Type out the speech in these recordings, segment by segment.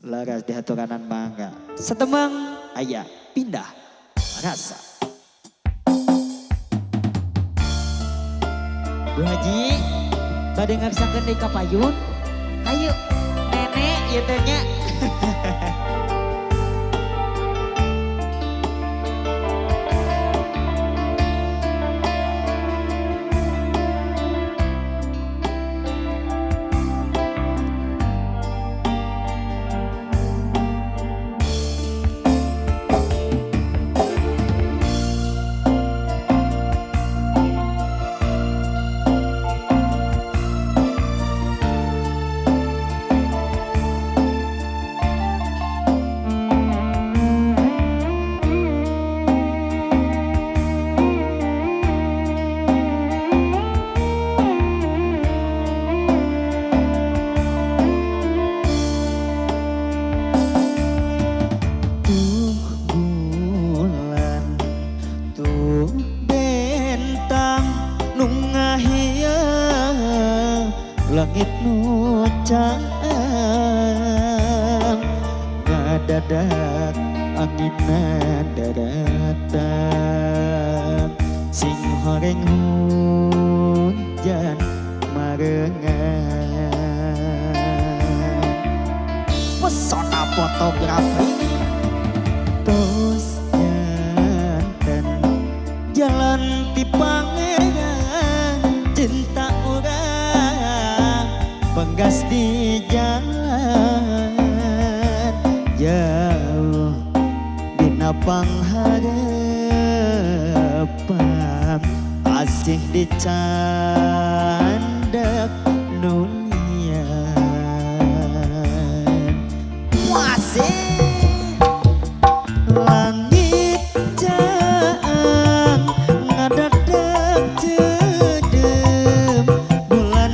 laras di haturanan mangga. Setemang ayah pindah rasa. Bu Haji, pada ngaksakeun deui ka payun. Hayu, nenek ieu teh nya. Langit nu caang ngadadak angin datang sing horeng hujan marengan pesona fotografi tos jantan jalan ti pangeran cinta urang penggas di jalan jauh dina pangharapan asih dicandak nulian wasih langit caang ngadadak cedem bulan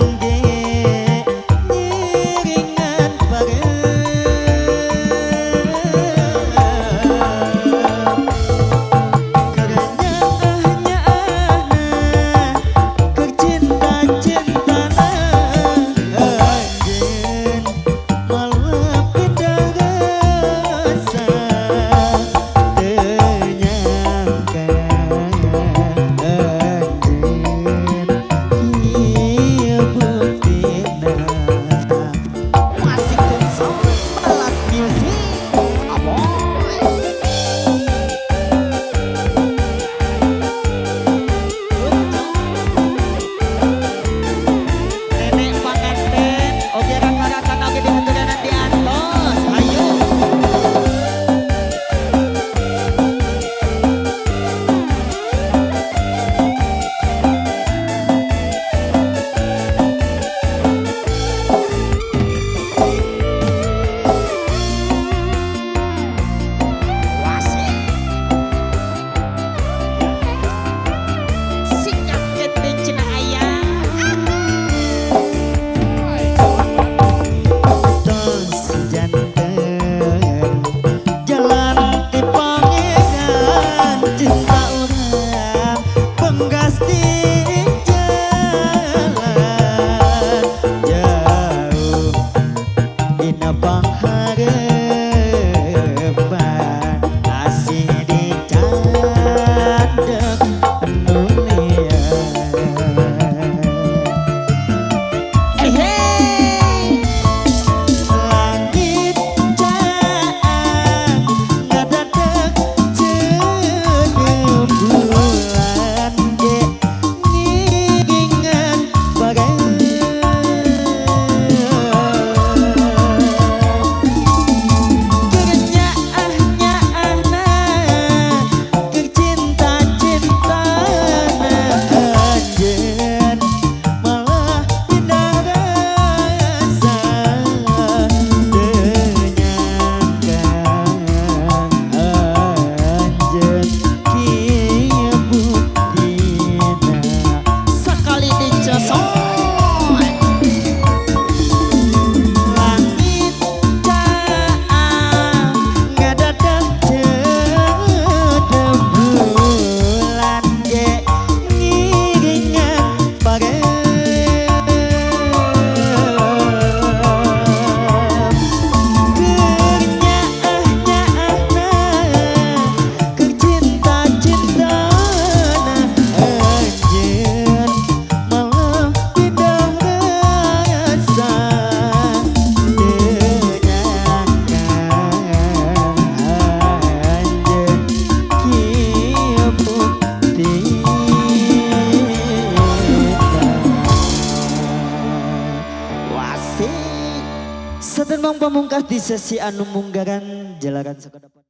Saten Mang Pamungkas di sesi anu munggaran jalaran sakedepan.